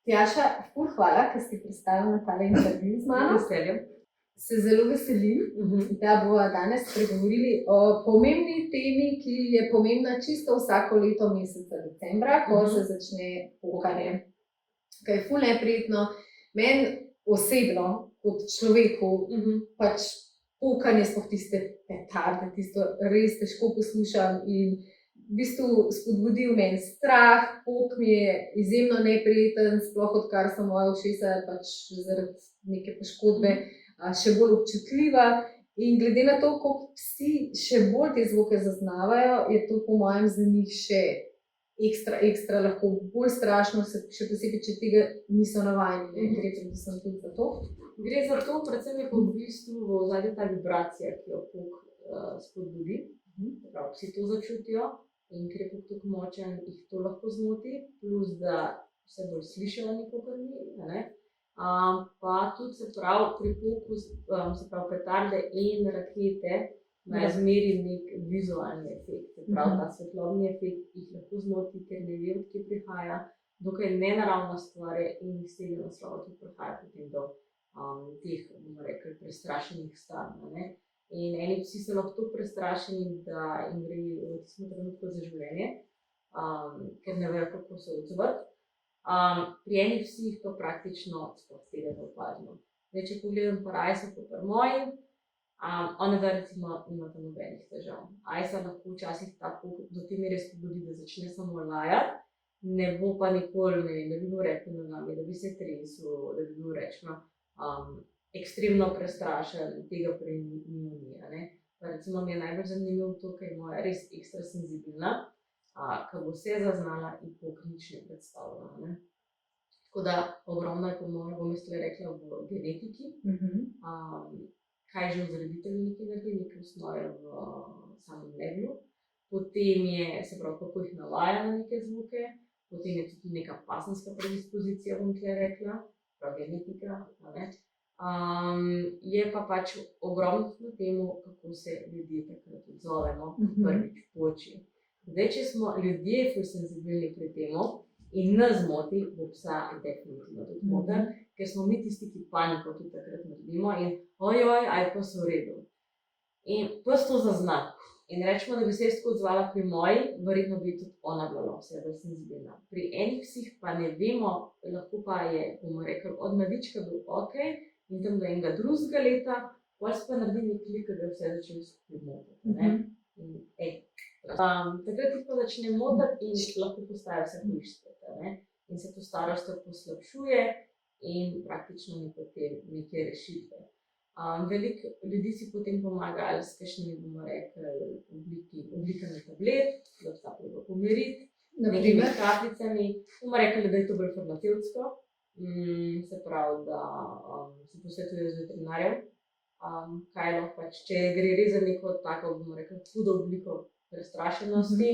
Tjaša, ful hvala, ker si predstavila na tale intervju z mano. Se zelo veselim, da bomo danes pregovorili o pomembni temi, ki je pomembna čisto vsako leto meseca decembra, ko se začne pokanje. Kaj je ful neprijetno. Meni osebno, kot človeku, pač pokanje sploh tiste petarde, tisto res težko poslušam in v bistvu spodbudil meni strah, pok mi je izjemno neprijeten, sploh odkar sem moja ušesa pač zaradi neke poškodbe še bolj občutljiva in glede na to, koliko psi še bolj te zvoke zaznavajo, je to po mojem za njih še ekstra lahko bolj strašno, še posebej, če tega niso navajeni, gre predvsem tudi za to. Gre za to, predvsem je pa v bistvu v ozadju ta vibracija, ki jo pok spodbudi, prav vsi to začutijo in ker je pok tako močen, jih to lahko zmoti, plus da vse bolj slišijo nikogarni, pa tudi se pravi pri poku, se pravi petarde in rakete, imajo zmeri nek vizualni efekt, se pravi ta svetlobni efekt jih lahko zmoti, ker ne ve, od kje prihaja, dokaj nenaravna stvar je in iz tega naslova tudi prihaja potem do teh, bomo rekli, prestrašenih stanj. In eni psi so lahko prestrašeni, da jim gre v tistem trenutku za življenje, ker ne vejo, kako se odzvati. Pri enih psih to praktično sploh tega ne opazimo. Če pogledam pa Ajso pa pri moji, ona da recimo nimata nobenih težav. Ajsa lahko včasih ta pok do te mere spodbudi, da začne samo lajati, ne bo pa nikoli, ne vem, da bi bil rekel nogami, da bi se tresel, da bi bil rečeno ekstremno prestrašen, tega prej ni. Pa recimo mi je najbolj zanimivo to, ker je moja res ekstra senzibilna, ko bo vse zaznala in pok nič ne predstavlja. Tako da ogromno je po mojem, bom jaz tle rekla, v genetiki, kaj že vzreditelji nekaj naredi, nekaj osnove v samem leglu. Potem je, se pravi, kako jih navaja na neke zvuke, potem je tudi neka pasenska predispozicija, bom tle rekla, prav genetika, je pa pač ogromno na temu, kako se ljudje takrat odzovemo, prvič poči. Zdaj, če smo ljudje ful senzibilni pri temu in nas zmoti, bo psa definitivno tudi moten, ker smo mi tisti, ki paniko tudi takrat naredimo in ojoj, aj pa so v redu. In pes to zazna. In rečemo, da bi se jaz tako odzvala pri moji, verjetno bi tudi ona bila vse bolj senzibilna. Pri enih psih pa ne vemo, lahko pa je, bomo rekli, od mladička bil okej, in tam do enega drugega leta, potem se pa naredi nek klik, da je vse začelo skupaj motiti. Takrat jih pa začne motiti in lahko postaja vse hujše spet. In se to starostjo poslabšuje in praktično ni potem neke rešitve. Veliko ljudi si potem pomaga ali s kakšnimi, bomo rekli, oblikami tablet, da psa proba pomiriti, nekimi kapljicami. Bomo rekli, da je to bolj farmacevtsko, se pravi, da se posvetuje z veterinarjem, kaj lahko pač, če gre res za neko tako, bomo rekli, hudo obliko prestrašenosti,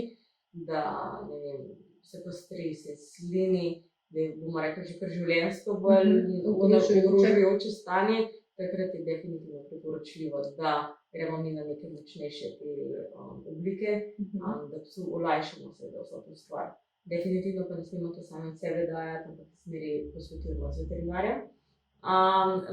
da, ne vem, se pa strese, slini, da bomo rekli, že kar življenjsko bolj ogrožajoče stanje, takrat je definitivno priporočljivo, da gremo mi na neke močnejše te oblike, da psu olajšamo seveda vso to stvar. Definitivno pa ne smemo to sami od sebe dajati, ampak v smeri posvetujemo z veterinarjem.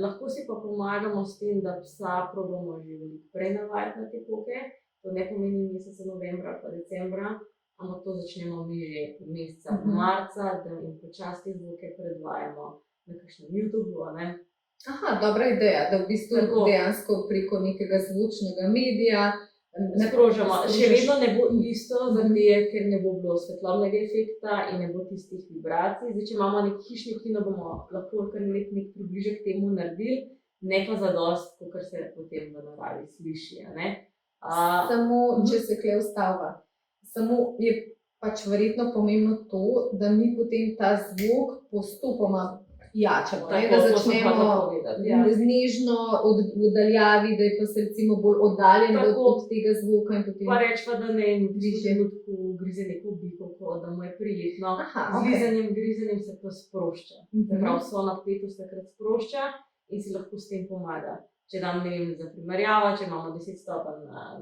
Lahko si pa pomagamo s tem, da psa probamo že veliko prej navajati na te poke. To ne pomeni meseca novembra pa decembra, ampak to začnemo mi že meseca marca, da jim počasi te zvuke predvajamo na kakšnem YouTubeu, Aha, dobra ideja, da v bistvu dejansko preko nekega zvočnega medija sprožamo. Še vedno ne bo isto, ker ne bo bilo svetlobnega efekta in ne bo tistih vibracij. Zdaj, če imamo nek hišni klino, bomo lahko kar nek približek temu naredili, ne pa zadost, kakor se potem v naravi sliši. Samo, če se kle ustavlja, samo je pač verjetno pomembno to, da mi potem ta zvok postopoma jačamo, da začnemo z nežno oddaljavi, da je pa se recimo bolj oddaljen od tega zvoka in potem... Pa rečva, da ne grize neko bikovko, da mu je prijetno. Z grizenjem se pa sprošča. Se pravi, vso napetost takrat sprošča in si lahko s tem pomaga. Če dam, ne vem, za primerjavo, če imamo 10 stopenj na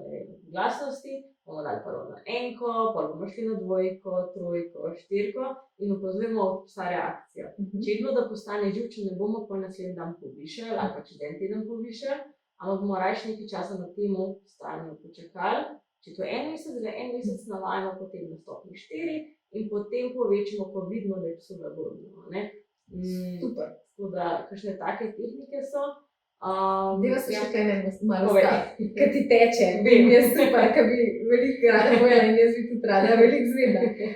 glasnosti, bomo dali prvo na enko, potem bomo šli na dvojko, trojko, štirko in opazujemo od psa reakcijo. Če vidimo, da postane živčen, ne bomo pa naslednji dan povišali ali pa čez en teden povišali, ampak bomo raje nekaj časa na temu stanju počakali. Če to en mesec navajamo, potem na stopnji 4 in potem povečamo, ko vidimo, da je psu lagodno. Super. Tako da, kakšne take tehnike so. Deva se še kaj malo staviti, ker ti teče. Vem, jaz super, ker bi veliko rada povedala in jaz bi tudi rada veliko zvedela.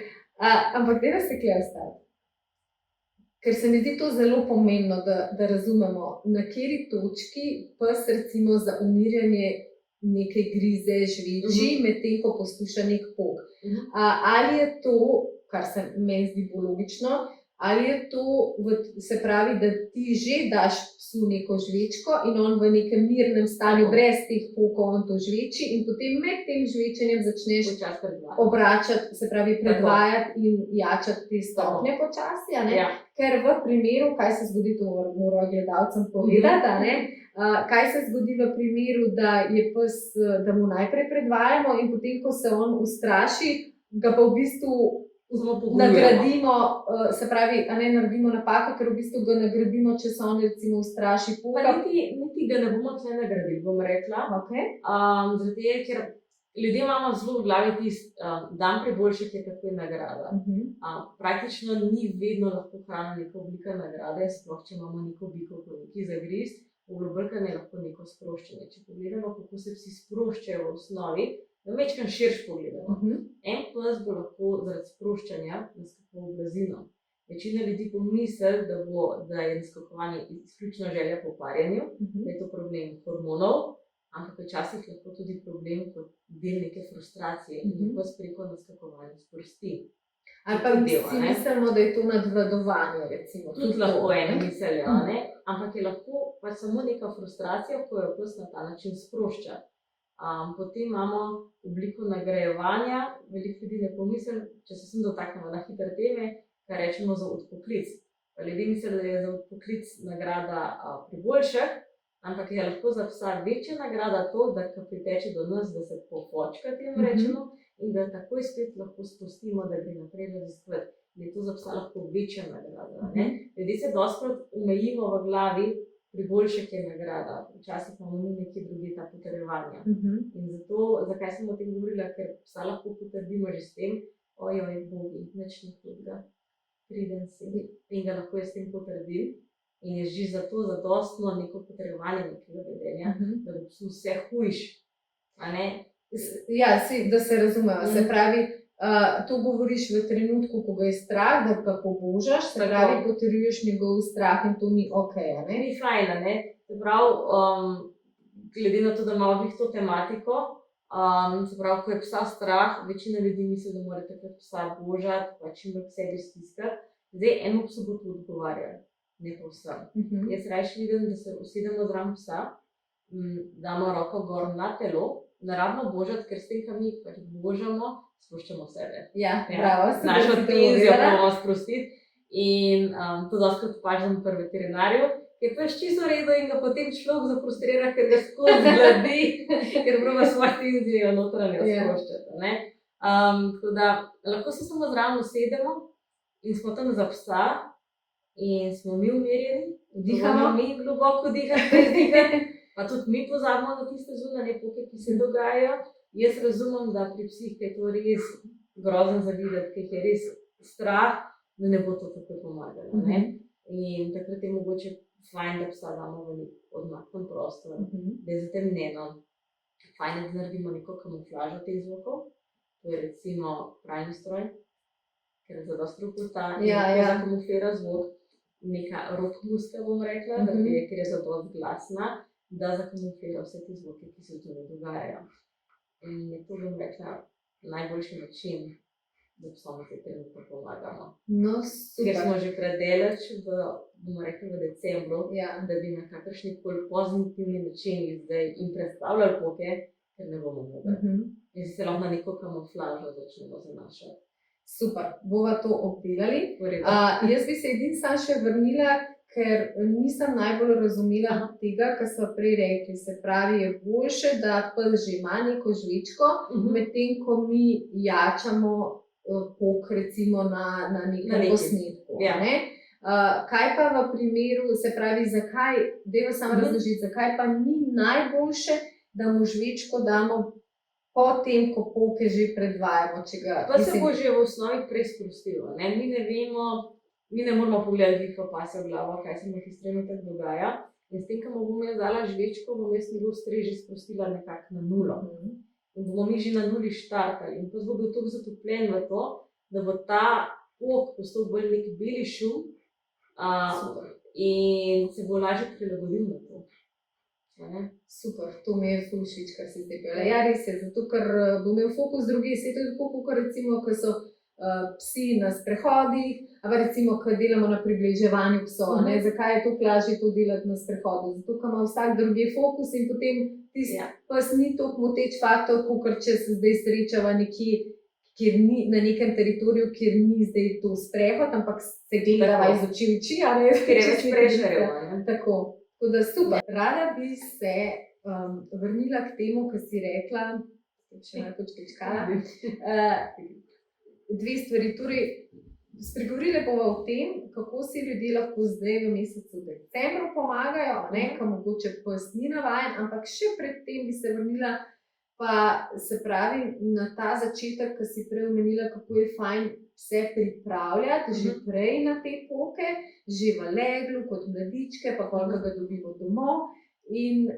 Ampak deva se kaj staviti. Ker se mi zdi to zelo pomembno, da razumemo, na kateri točki pes recimo za umirjanje nekaj grize, žveči, medtem ko posluša nek pok. Ali je to, kar se meni zdi bolj logično, ali je to, se pravi, da ti že daš psu neko žvečko in on v nekem mirnem stanju, brez teh pokov, on to žveči in potem med tem žvečenjem začneš obračati, se pravi predvajati in jačati te stopnje počasi, ja. Ker v primeru, kaj se zgodi, to morajo gledalcem povedati, kaj se zgodi v primeru, da je pes, da mu najprej predvajamo in potem, ko se on ustraši, ga pa v bistvu nagradimo, se pravi, naredimo napako, ker v bistvu ga nagradimo, če se on recimo ustraši poka. Niti ga ne bomo tle nagradili, bom rekla. Zato je, ker ljudje imamo zelo v glavi dan priboljšek je takoj nagrada. Praktično ni vedno lahko hrana neka oblika nagrade, sploh če imamo neko bikovko, neki zagriz, obljubrkanje je lahko neko sproščanje. Če pogledamo, kako se vsi sproščajo v osnovi, da večkrat širš pogledamo. En pes bo lahko zaradi sproščanja naskakoval v blazino. Večina ljudi pomisli, da je naskakovanje izključno želja po parjanju, da je to problem hormonov, ampak včasih lahko tudi problem kot del neke frustracije in pes preko naskakovanja sprosti. Ali pa si mislimo, da je to nadvladovanje, recimo. Tudi lahko ena misel, ampak je lahko pa samo neka frustracija, ko jo pes na ta način sprošča. Potem imamo obliko nagrajevanja, veliko ljudi ne pomisli, če se dotaknemo na hitre teme, kar rečemo za odpoklic. Ljudje mislijo, da je za odpoklic nagrada priboljšek, ampak je lahko za psa večja nagrada to, da ko priteče do nas, da se pofočka, temu rečemo, in da takoj spet lahko spustimo, da gre naprej raziskovati. Je to za psa lahko večja nagrada. Ljudje se dostikrat omejimo v glavi, priboljšek je nagrada, včasih imamo mi nekje druge ta potrjevanja. In zato, zakaj sem o tem govorila, ker psa lahko potrdimo že s tem, ojoj, bogi, nič ni hudega, pridem si in ga lahko jaz s tem potrdim. In je že zato zadostno neko potrjevanje nekega vedenja, da bo psu vse hujš. Ja, da se razumemo, se pravi, to govoriš v trenutku, ko ga je strah, da ga pobožaš, se pravi, potrjuješ njegov strah in to ni okej, ne? Ni fajn, ne? Se pravi, glede na to, da imamo to tematiko, se pravi, ko je psa strah, večina ljudi misli, da mora takrat psa božati, pa čim bolj k sebi stiskati. Zdaj, eno psu bo to odgovarjalo, ne pa vsem. Jaz rajši vidim, da se usedemo zraven psa, damo roko gor na telo, naravno božati, ker s tem, kar mi božamo, sproščamo sebe. Ja, bravo. Našo tenzijo bomo sprostiti in to dostikrat opažam pri veterinarju, ker to je čisto v redu in ga potem človek zafrustrira, ker ga skozi gladi, ker proba svojo tenzijo notranjo sproščati. Tako da lahko se samo zraven usedemo in smo tam za psa in smo mi umirjeni, dihamo mi globoko dihati, pa tudi mi pozabimo na tiste zunanje poke, ki se dogajajo. Jaz razumem, da pri psih je to res grozno za videti, ker je res strah, da ne bo to tako pomagalo. In takrat je mogoče fajn, da psa damo v nek odmaknen prostor, da je zatemnjeno. Fajn je, da naredimo neko kamuflažo teh zvokov, to je recimo pralni stroj, ker za dosti rukuta in lahko zakamuflira zvok. Neka rokmuska, bom rekla, ker je za dosti glasna, da zakamuflira vse te zvoke, ki se tukaj dogajajo. In je to, bom rekla, najboljši način, da psom v tej trenutku pomagamo. Ker smo že predaleč v decembru, da bi na kakršnikoli pozitivni način zdaj jim predstavljali poke, ker ne bomo mogli. In se lahko na neko kamuflažo začnemo zanašati. Super, bova to obdelali. Jaz bi se edino sam še vrnila, ker nisem najbolj razumela tega, kar smo prej rekli. Se pravi, je boljše, da pes že ima neko žvečko, medtem ko mi jačamo pok recimo na nekem posnetku. Kaj pa v primeru, se pravi, zakaj, dajmo samo razložiti, zakaj pa ni najboljše, da mu žvečko damo potem, ko polke že predvajamo. Pa se bo že v osnovi prej sprostilo. Mi ne vemo, mi ne moramo pogledati v pasjo glavo, kaj se mu tisti trenutek dogaja. In s tem, ko bomo jaz dala žvečko, bom jaz njegov stres že sprostila nekako na nulo. In bomo mi že na nuli štartali. In pa bo bil toliko zatopljen v to, da bo ta pok postal bolj nek beli šum in se bo lažje prilagodil na to. Super, to mi je ful všeč, kar si zdaj pela. Ja, res je, zato ker bo imel fokus drugi, se je to tako, kot recimo, ko so psi na sprehodih, ali recimo, ko delamo na približevanju psov, zakaj je to lažje to delati na sprehodu? Zato, ker ima vsak drugi fokus in potem tisti pes ni toliko moteč faktor, kot če se zdaj srečava nekje, kjer ni, na nekem teritoriju, kjer ni zdaj to sprehod, ampak se gledava iz oči v oči, a ne? Ker je več prešarjava. Tako da super. Rada bi se vrnila k temu, kar si rekla, še malo počkečkala, dve stvari. Torej, spregovorili bomo o tem, kako si ljudje lahko zdaj v mesecu decembru pomagajo, ko mogoče pes ni navajen, ampak še pred tem bi se vrnila pa se pravi na ta začetek, ko si prej omenila, kako je fajn vse pripravljati že prej na te poke, že v leglu, kot mladičke, pa koliko ga dobimo domov. In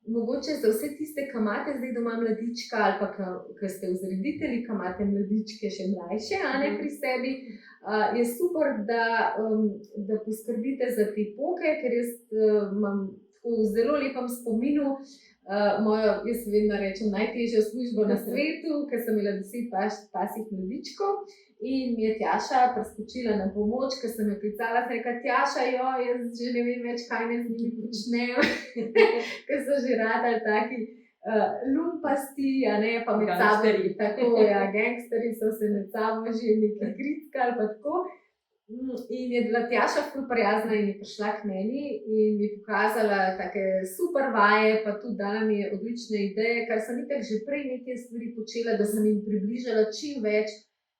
mogoče za vse tiste, ki imate zdaj doma mladička ali pa ki ste vzreditelji, ki imate mladičke še mlajše, a ne pri sebi, je super, da poskrbite za te poke, ker jaz imam v zelo lepem spominu jaz vedno rečem, najtežjo službo na svetu, ker sem imela 10 pasjih mladičkov in mi je Tjaša preskočila na pomoč, ker sem jo klicala, sem rekla, Tjaša, jaz že ne vem več, kaj ne z njimi počnem, ker so že radali taki lumpasti, pa med sabo, tako, gangsteri so se med sabo že nekaj grickali, pa tako. In je bila Tjaša ful prijazna in je prišla k meni in mi pokazala take super vaje, pa tudi dala mi je odlične ideje, kar sem itak že prej nekaj stvari počela, da sem jim približala čim več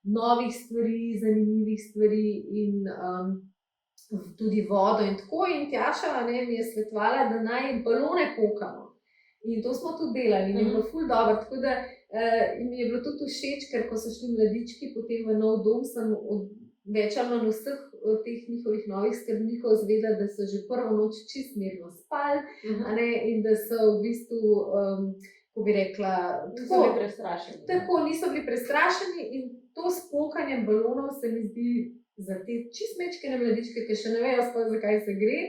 novih stvari, zanimivih stvari in tudi vodo in tako. In Tjaša mi je svetovala, da naj balone pokamo. In to smo tudi delali in je bilo ful dobro, tako da mi je bilo tudi všeč, ker ko so šli mladički potem v nov dom, sem več ali manj vseh teh njihovih novih skrbnikov zvedela, da so že prvo noč čist mirno spali, in da so v bistvu, ko bi rekla, niso bili prestrašeni. Tako, niso bili prestrašeni in to s pokanjem balonov se mi zdi za te čist mečkene mladičke, ki še ne vejo sploh, zakaj se gre,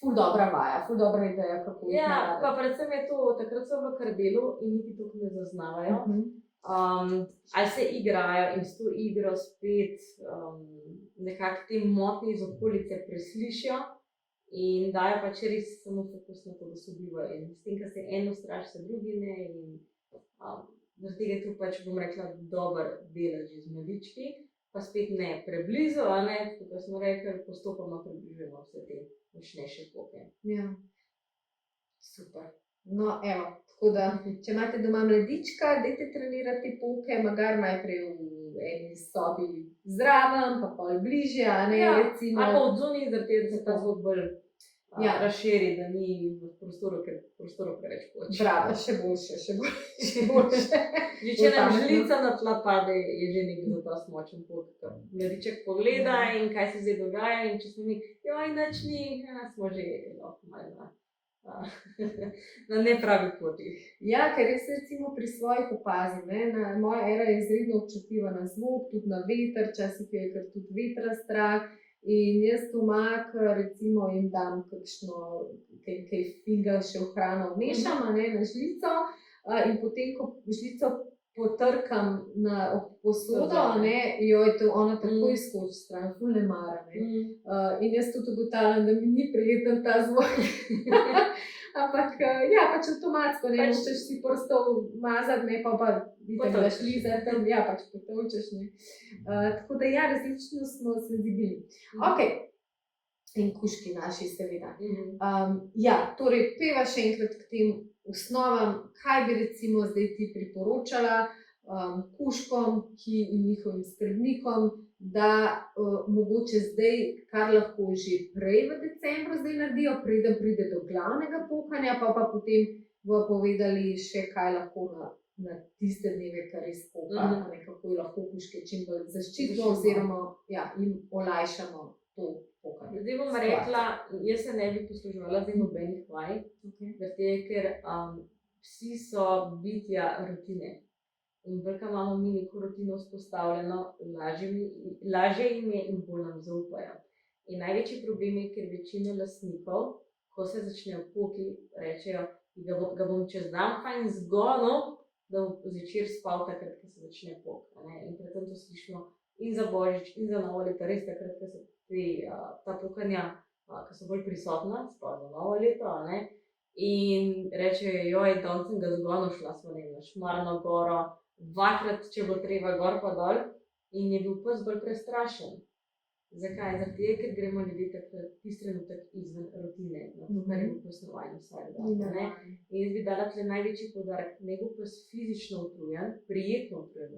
ful dobra vaja, ful dobra ideja, kako jih narediti. Pa predvsem je to, takrat so v kardelu in niti toliko ne zaznavajo. Ali se igrajo in s to igro spet nekako te motnje iz okolice preslišijo in dajo pač res samo fokus na to, da so bivajo. In s tem, ko se eno straši, se drugi ne. In zaradi tega je to pač, bom rekla, dober delež z mladički, pa spet ne preblizu, kot smo rekli, postopoma približujemo vse te močnejše poke. Ja, super. No, evo, tako da, če imate doma mladička, dajte trenirati poke, magar najprej v eni sobi zraven, pa pol bližje, recimo. Ali pa od zunaj, zaradi tega, da se ta zvok bolj razširi, da ni v prostoru, ker prostoru preveč poče. Bravo, še boljše. Že če nam žlica na tla pade, je že nekaj za ta smočen pok. Mladiček pogleda in kaj se zdaj dogaja in če smo mi, nič ni, smo že malo na nepravi poti. Ja, ker jaz recimo pri svojih opazim, moja Era je izredno občutljiva na zvok, tudi na veter, včasih je kar tudi vetra strah in jaz doma, recimo jim dam kakšno, kaj figa še v hrano vmešam, na žlico in potem, ko žlico potrkam na posodo, to ona takoj skoči stran, ful ne mara. In jaz tudi ugotavljam, da mi ni prijeten ta zvok. Ampak, pač avtomatsko, močeš si prstov mazati, pa itak daš lizati, pač potolčeš, tako da različno smo senzibilni. In kužki naši, seveda. Torej, peva še enkrat k tem osnovam, kaj bi recimo zdaj ti priporočala kužkom in njihovim skrbnikom, da mogoče zdaj, kar lahko že prej v decembru zdaj naredijo, preden pride do glavnega pokanja, pa potem bodo povedali še, kaj lahko na tiste dneve, kar res poka, kako jo lahko kužke čim bolj zaščitimo oziroma jim olajšamo to pokanje. Zdaj bom rekla, jaz se ne bi posluževala zdaj nobenih vaj, ker psi so bitja rutine. In bolj, ko imamo mi neko rutino vzpostavljeno, lažje jim je in bolj nam zaupajo. In največji problem je, ker večina lastnikov, ko se začnejo poki, rečejo, ga bom čez dan fajn zgonil, da bo zvečer spal takrat, ko se začne pok. In predtem to slišimo in za Božič, in za novo leto, res takrat, ko so ta pokanja, ko so bolj prisotna, spal za novo leto, in rečejo, joj, danes sem ga zgonil, šla smo na Šmarno goro, dvakrat, če bo treba, gor pa dol, in je bil pes bolj prestrašen. Zakaj? Zaradi tega, ker gremo ljudje takrat tisti trenutek izven rutine, na to, kar je v posnovanju vsak dan. In jaz bi dala tle največji poudarek, ne bo pes fizično utrujen, prijetno utrujen,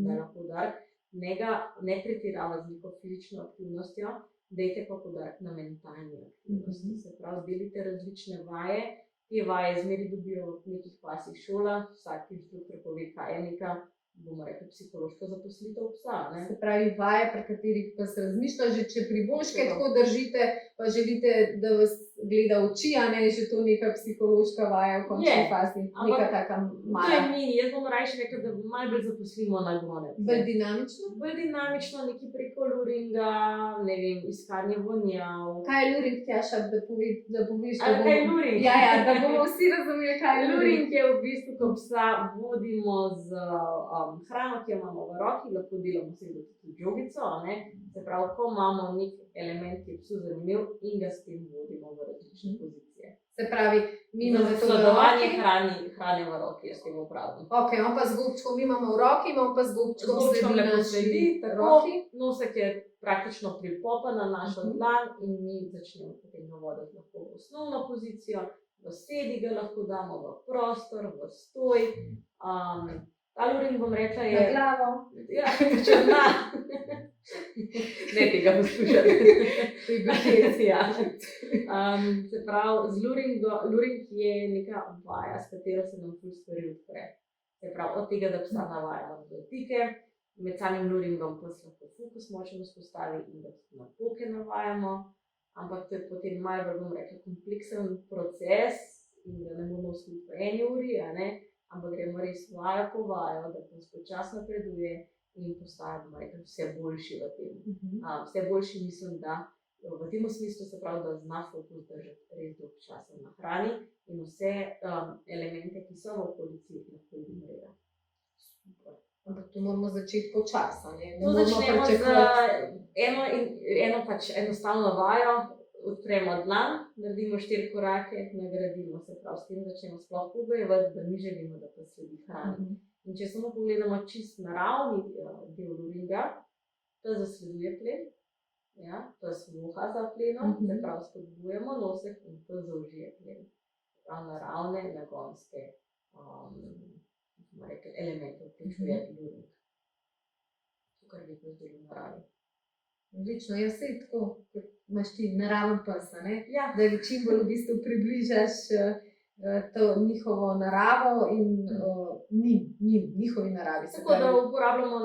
dala poudarek, ne pretirava z neko fizično aktivnostjo, dajte pa poudarek na mentalni aktivnosti. Se pravi, delite različne vaje, te vaje zmeri dobijo v nekih pasih šolah, vsak inštruktor pove, kaj je neka, bomo rekli, psihološka zaposlitev psa. Se pravi, vaje, pri katerih pa se razmišlja, že če priboljške tako držite, pa želite, da vas gleda oči, že to neka psihološka vaja v končni fazi, neka taka mala. To je mini, jaz bom rajši rekla, da malo bolj zaposlimo na gone. Bolj dinamično? Bolj dinamično, nekaj preko luringa, ne vem, iskanje vonjav. Kaj je luring, Tjaša, da poviš? Kaj je luring? Da bomo vsi razumeli, kaj je luring. Luring je v bistvu, ko psa vodimo z hrano, ki jo imamo v roki, lahko delamo seveda tudi jogico, se pravi, ko imamo nek element, ki je psu zanimiv in ga s tem vodimo v različne pozicije. Se pravi, mi imamo to v roki. Hrane v roki, jaz tem upravljam. Ok, on pa z gobčkom imamo v roki, imamo pa z gobčkom sledi roki. Nosek je praktično pripopan na našo dlan in mi začnemo potem navoditi lahko v osnovno pozicijo, v sedi ga lahko damo, v prostor, v stoj. Ta luring, bom rekla, je... Na glavo. Ja, čez dna. Ne tega poslušati. Se pravi, z luring je neka vaja, s katero se nam ful stvari odpre. Se pravi, od tega, da psa navajamo z dotike, med samim luringom pes lahko fokus močno vzpostavi in da na poke navajamo, ampak to je potem malo, bom rekla, kompleksen proces in da ne moramo uspeti v eni uri, ampak gremo res vajo po vajo, da pes počasno napreduje in postaja, bomo rekli, vse boljši v tem. Vse boljši mislim, da v tem smislu se pravi, da zna fokus držati res dolg časa na hrani in vse elemente, ki so v okolici, lahko ignorira. Super. Ampak to moramo začeti počasno, ne? To začnemo z enostavno vajo, odpremo dlan, naredimo 4 korake, nagradimo se prav, s tem začnemo sploh pogojevati, da mi želimo, da pa sledi hrani. In če samo pogledamo čist naravni del luringa, to zasleduje plen, to sluha za plenom, se prav spodbujamo nosek in to zaužije plen. Prav naravne, nagonske elemente vključuje luring. To, kar lepo zdelo v naravi. Odlično, jaz se tako, kot imaš ti naraven pes, da ga čim bolj v bistvu približaš to njihovo naravo in njihovi naravi. Tako da uporabljamo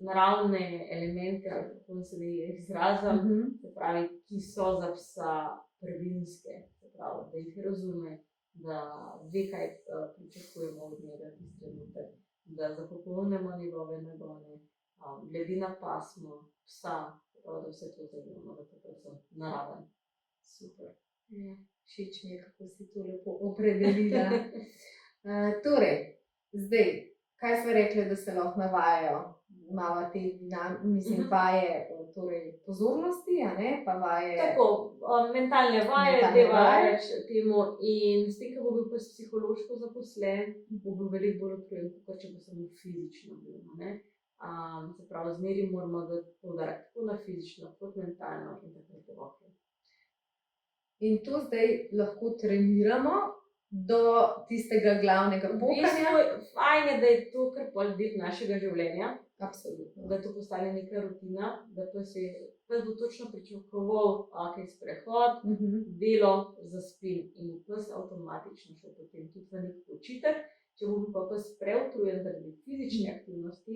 naravne elemente, kako se izrazim, se pravi, ki so za psa prvinske, se pravi, da jih razume, da ve, kaj pričakujemo od njega tisti trenutek, da zapopolnimo njegove nagone, glede na pasmo psa, da vse to zajemamo, da tako so naraven. Super. Všeč mi je, kako si to lepo opredelila. Torej, zdaj, kaj smo rekli, da se lahko navajajo? Imamo te vaje pozornosti, pa vaje... Tako, mentalne vaje, te vaje temu in s tem, ko bo bil pa psihološko zaposlen, bo bil veliko bolj utrujen, kot če bo samo fizično bil. Se pravi, zmeri moramo dati poudarek tako na fizično, kot mentalno in tako naprej. In to zdaj lahko treniramo do tistega glavnega pokanja. Fajn je, da je to kar pol del našega življenja. Absolutno. Da to postane neka rutina, da pes bo točno pričakoval, ok, sprehod, delo, zaspim in bo pes avtomatično šel potem tudi v nek počitek. Če bo pa pes preutrujen zaradi fizične aktivnosti,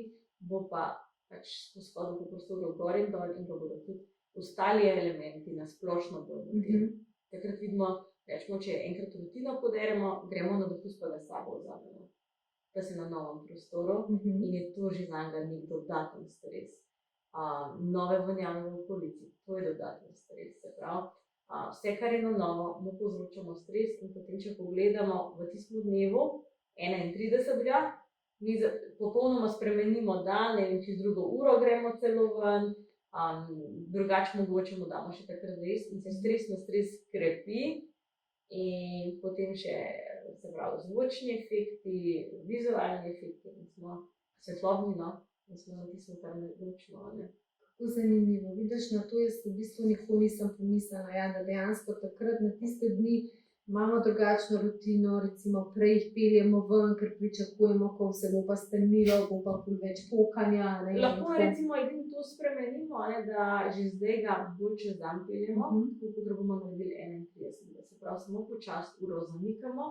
bo pa pač shodil po prostoru gor in dol in ga bodo tudi ostali elementi na splošno bolj motili. Takrat vidimo, rečemo, če enkrat rutino poderemo, gremo na dopust pa ga s sabo vzamemo. Da se na novem prostoru in je to že za njega nek dodaten stres. Nove vonjave v okolici, to je dodaten stres. Se pravi, vse, kar je na novo, mu povzročamo stres in potem, če pogledamo v tistem dnevu, 31. Mi popolnoma spremenimo dan, ne vem, čez drugo uro gremo celo ven, drugače mogoče mu damo še takrat res in se stres na stres krepi in potem še, se pravi, zvočni efekti, vizualni efekti in smo svetlobni, no, in smo na tistem, kar ne učimo, ne. Kako zanimivo, vidiš, na to jaz v bistvu nikoli nisem pomislila, ja, da dejansko takrat na tiste dni imamo drugačno rutino, recimo prej jih peljemo ven, ker pričakujemo, ko se bo pa strnilo, bo pa več pokanja. Lahko recimo edino to spremenimo, ne, da že zdaj ga bolj čez dan peljemo, kot bomo naredili 31. Se pravi, samo počasi uro zamikamo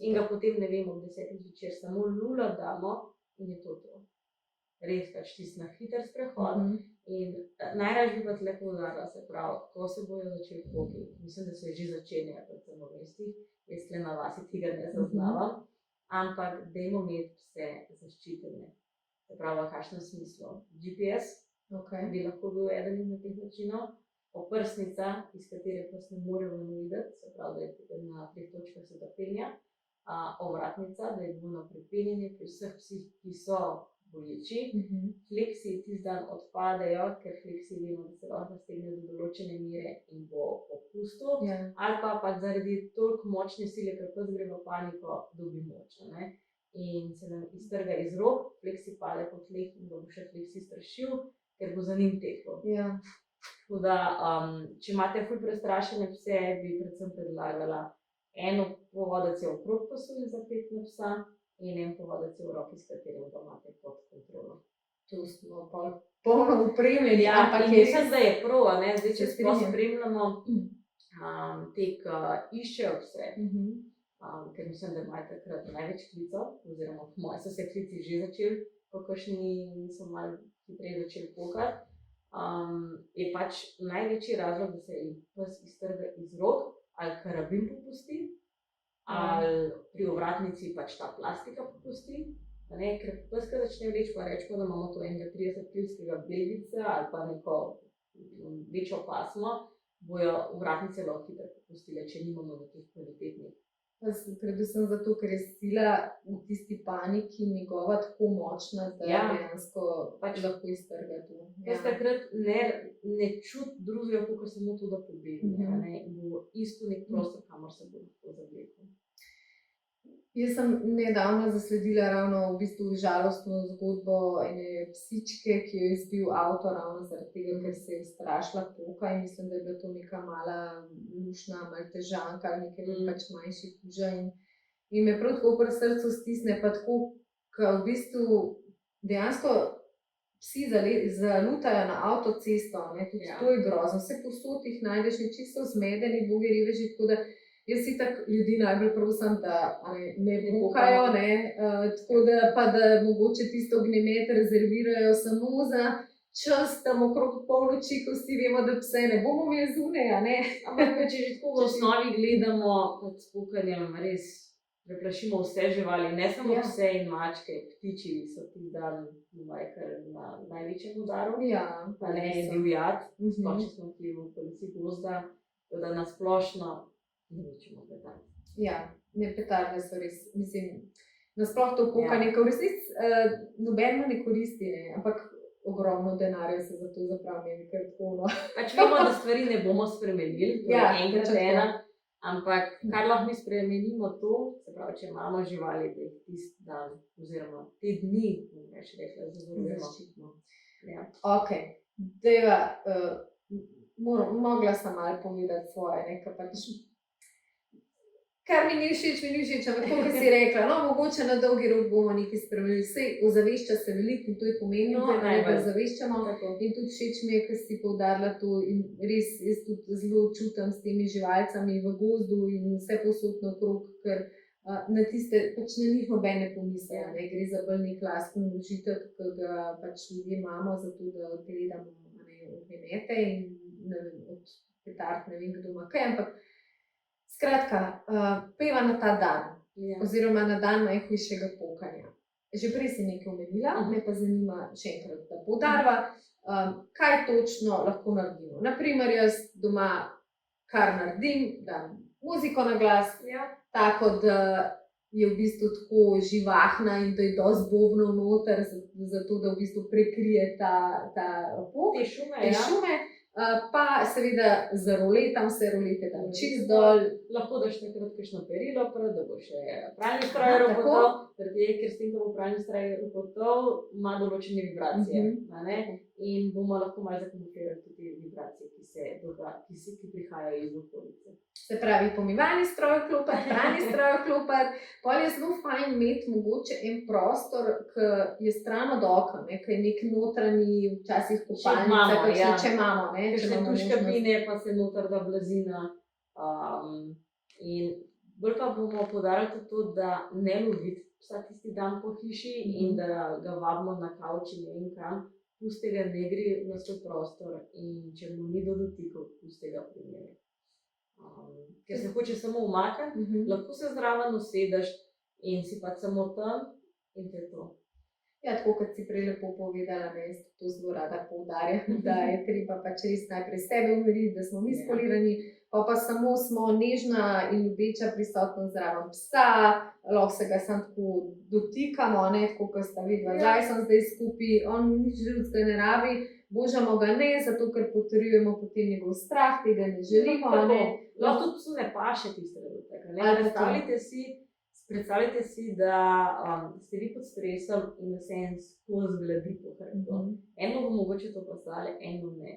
in ga potem, ne vem, ob 10. zvečer samo lula damo in je to. Res pač tisti na hiter sprehod. In najraje bi pa tle poudarila, se pravi, ko se bojo začeli poki, mislim, da se že začenjajo predvsem v mestih, jaz tle na vasi tega ne zaznavam, ampak dajmo imeti vse zaščitene. Se pravi, v kakšnem smislu? GPS bi lahko bil eden izmed teh načinov, oprsnica, iz katere pes ne more ven videti, se pravi, da je na 3 točkah se da penja, ovratnica, da je dvojno pripenjanje pri vseh psih, ki so boleči. Fleksi tisti dan odpadejo, ker fleksi vemo, da se lahko stegne do določene mere in bo popustil, ali pa zaradi toliko močne sile, ker pes gre v paniko, dobi moč, ne? In se nam iztrga iz rok, fleksi pade po tleh in ga bo še fleksi strašil, ker bo za njim tekel. Tako da, če imate ful prestrašene pse, bi predvsem predlagala eno povodec je okrog pasu in zapet na psa, in en povodec je v roki, s katerim ga imate pod kontrolo. To smo pa polno upremljeni. Ampak mislim, da je prav, ne? Zdaj, če sploh spremljamo te, ki iščejo pse, ker mislim, da imajo takrat največ klicev, oziroma moji so se klici že začeli, pa kakšni so malo hitreje začeli pokati, je pač največji razlog, da se pes iztrga iz rok, ali karabin popusti, ali pri ovratnici pač ta plastika popusti, ker pes, ki začne vleči, pa rečemo, da imamo to enega 30-kilskega belgica ali pa neko večjo pasmo, bojo ovratnice lahko hitro popustile, če nimamo nekih kvalitetnih. Predvsem zato, ker je sila v tisti paniki njegova tako močna, da dejansko pač lahko iztrga to. Jaz takrat ne čuti drugega, kot samo to, da pobegne, in bo isto nek prostor, kamor se bo lahko zavlekel. Jaz sem nedavno zasledila ravno v bistvu žalostno zgodbo ene psičke, ki jo je zbil avto ravno zaradi tega, ker se je ustrašila poka in mislim, da je bila to neka mala lušna maltežanka ali nekaj pač manjši kuža in me prav tako pri srcu stisne, pa tako, ko v bistvu dejansko psi zalutajo na avtocesto, tudi to je grozno, vse povsod jih najdeš in čisto zmedeni, bogi reveži, tako da jaz si tak ljudi najbolj prosim, da ne pokajo, tako da pa da mogoče tisto ognjemet rezervirajo samo za čas tam okrog polnoči, ko vsi vemo, da pse ne bomo imeli zunaj, Ampak če že tako v osnovi gledamo pod spokanjem, res preplašimo vse živali, ne samo pse in mačke, ptiči so ti dan na največjem udaru, pa ne divjad, sploh če smo tukaj v okolici gozda, da na splošno ne večemo petarde. Ne, petarde so res, mislim, nasploh to pokanje, ko v resnici nobeno ne koristi, ampak ogromno denarja se za to zapravi, ker tako. Pač vemo, da stvari ne bomo spremenili, to je enkrat ena, ampak kar lahko mi spremenimo to, se pravi, če imamo živali, da jih tisti dan oziroma te dni, bom več rekla, zaščitimo. Ok, dajva, mogla sem malo povedati svoje, pač kar mi ni všeč, ampak kot si rekla, no, mogoče na dolgi rok bomo nekaj spremenili. Vse ozavešča se veliko in to je pomembno, da ozaveščamo. In tudi všeč mi je, ker si poudarila to in res jaz tudi zelo čutim s temi živalcami v gozdu in vse povsod naokrog, ker na tiste pač na njih nobene pomisle, ne gre za bolj nek lasten užitek, ki ga pač ljudje imamo, zato da gledamo ognjemete in od petard ne vem kdo ima kaj, ampak skratka, peva na ta dan, oziroma na dan najhujšega pokanja. Že prej si nekaj omenila, me pa zanima še enkrat, da poudarva, kaj točno lahko naredimo. Naprimer, jaz doma kar naredim, dam muziko na glas, tako da je v bistvu tako živahna in da je dosti bobnov noter, zato da v bistvu prekrije ta pok, te šume. Pa seveda zaroletam vse rolete tam čist dol. Lahko daš takrat kakšno perilo, da bo še pralni stroj ropotal, ker s tem, ko bo pralni stroj ropotal, ima določene vibracije. In bomo lahko malo zakamuflirali tudi vibracije, ki prihajajo iz okolice. Se pravi, pomivalni stroj vklopati, pralni stroj vklopati, potem je zelo fajn imeti mogoče en prostor, ki je stran od okna, ki je nek notranji, včasih kopalnica, če imamo. Kakšne tuškabine, pa se noter da blazina. In bolj pa bomo poudarjali tudi to, da ne loviti psa tisti dan po hiši in da ga vabimo na kavč in ne vem kam. Pustega ne gre na svoj prostor in če mu ni do dotikov, pustega primere. Ker se hoče samo umakniti, lahko se zraven usedeš in si pa samo tam in te to. Ja, tako kot si prej lepo povedala, jaz to zelo rada poudarjam, da je treba pač res najprej sebe umiriti, da smo mi spolirani, pa samo smo nežna in ljubeča prisotnost zraven psa, lahko se ga samo tako dotikamo, tako kot sta vidva, zdaj sem zdaj skupaj, on nič drugega ne rabi, božamo ga ne, zato ker potrjujemo potem njegov strah, tega ne želimo. Lahko tudi psu ne paše tiste trenutek. Predstavljajte si, da ste vi pod stresom in da se en skozi gledi po hrbtu. Eno bo mogoče to postale, eno ne.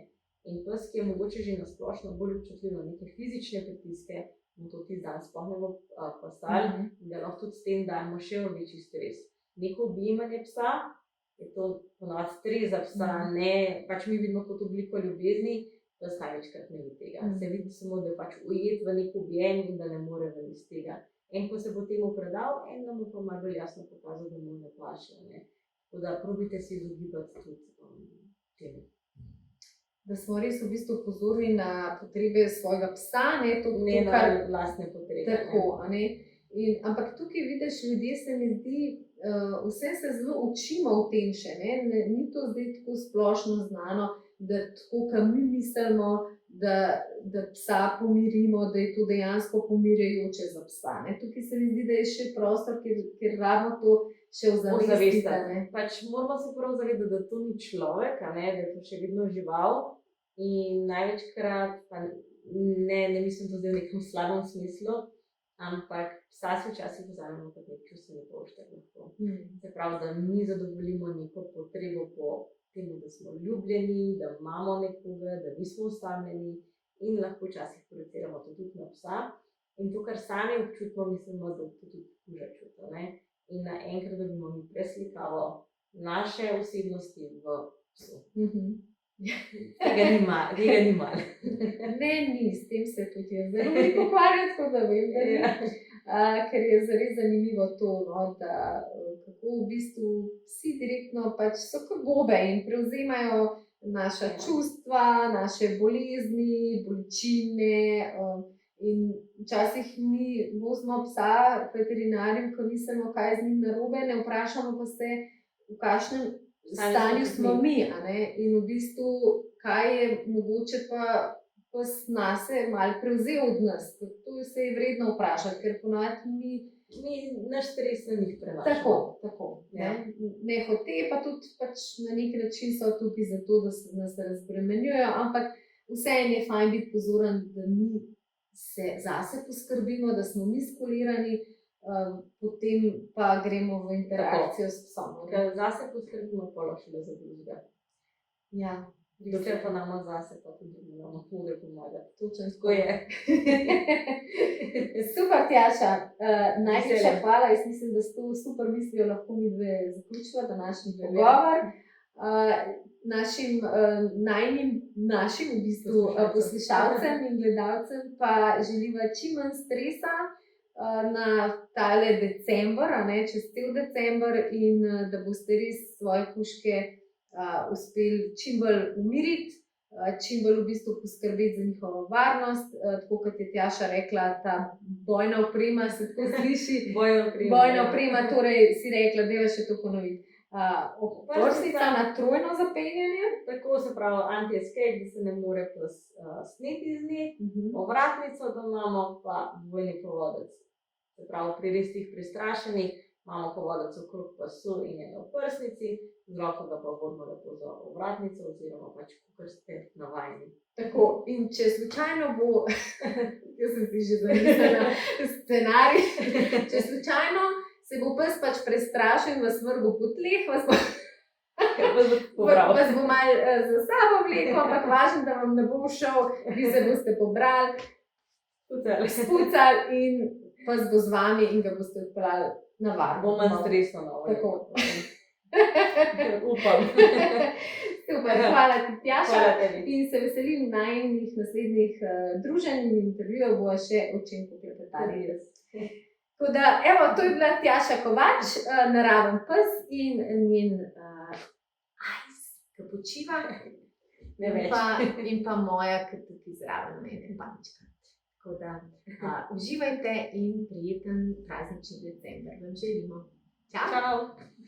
In pes, ki je mogoče že nasplošno bolj občutljiv na neke fizične pritiske, mu to ti dan sploh ne bo postali, da lahko tudi s tem dajemo še večji stres. Neko objemanje psa, je to ponovadi stres za psa, ne, pač mi vidimo kot obliko ljubezni, pes največkrat ne vidi tega. Se vidi samo, da je pač ujet v nek objem in da ne more ven iz tega. En, ko se bo temu predal, en nam bo pa malo bolj jasno pokazal, da mu ne paše. Tako da probite se izogibati tudi temu. Da smo res v bistvu pozorni na potrebe svojega psa, ne na lastne potrebe. Tako, ampak tukaj vidiš, ljudje se mi zdi, vse se zelo učimo v tem še, ni to zdaj tako splošno znano, da tako, kar mi mislimo, da psa pomirimo, da je to dejansko pomirjajoče za psa. Tukaj se mi zdi, da je še prostor, kjer rabimo to še ozavestiti. Pač moramo se prvo zavedati, da to ni človek, da je to še vedno žival in največkrat, pa ne mislim to zdaj v nekem slabem smislu, ampak psa si včasih vzamemo kot nek čustveni poštar. Se pravi, da mi zadovoljimo neko potrebo po temu, da smo ljubljeni, da imamo nekoga, da nismo usamljeni in lahko včasih projiciramo to tudi na psa. In to, kar sami občutimo, mislimo, da to tudi kuža čuta. In naenkrat dobimo mi preslikavo naše osebnosti v psu. Tega ni malo. Ne, ni, s tem se tudi jaz zelo veliko ukvarjam, tako da vem, da ni. Ker je zares zanimivo to, da kako v bistvu vsi direktno pač so kot gobe in prevzemajo naša čustva, naše bolezni, bolečine. In včasih mi vozimo psa veterinarjem, ko mislimo, kaj je z njim narobe, ne vprašamo pa se, v kakšnem stanju smo mi. In v bistvu, kaj je mogoče pa pes nase malo prevzel od nas. To se je vredno vprašati, ker ponavadi mi naš stres na njih prenašamo. Tako. Ne hote, pa tudi pač na nek način so tukaj zato, da se nas razbremenjujejo, ampak vseeno je fajn biti pozoren, da mi se zase poskrbimo, da smo mi spolirani, potem pa gremo v interakcijo s psom. Ker zase poskrbimo, pa lahko za drugega. Ja. Dokler pa nama zase, pa tudi moramo hude pomagati. Točno Tako je. Super, Tjaša. Najlepša Veselje. hvala. Jaz mislim, da s to super mislijo lahko mi dve zaključiva današnji pogovor. Našim v bistvu poslušalcem in gledalcem pa želiva čim manj stresa na tale december, čez cel december, in da boste res svoje kužke uspeli čim bolj umiriti, čim bolj v bistvu poskrbeti za njihovo varnost. Tako kot je Tjaša rekla, ta bojna oprema se tako sliši. Bojna oprema, torej si rekla, da je še to ponoviti. Oprsnica na trojno zapenjanje. Tako se pravi anti-escape, da se ne more sneti iz nje. Ovratnico, da imamo pa dvojni povodec. Se pravi, pri res tih prestrašenih imamo povodec okrog pasu in eno v prsnici, z roko ga pa vodimo lepo za ovratnico oziroma pač, kakor ste navajeni. Tako, in če slučajno bo, jaz sem si že zamislila scenarij, če slučajno se bo pes pač prestrašil in vas vrgel po tleh, vas bo malo za sabo vlekel, ampak važno, da vam ne bo šel, vi se boste pobrali, spucali in pes bo z vami in ga boste odpeljali na varno. Bo manj stresno na okolje. Tako. Upam. Super, hvala ti, Tjaša. Hvala tebi. In se veselim najinih naslednjih druženj in intervjujev, bova še o čem poklepetali. Tako da, evo, to je bila Tjaša Kovač, naraven pes in njen ajs, ki počiva. In pa moja, ki tukaj zraven mene, panička. Tako da, uživajte in prijeten praznični december vam želimo. Čau! Čau!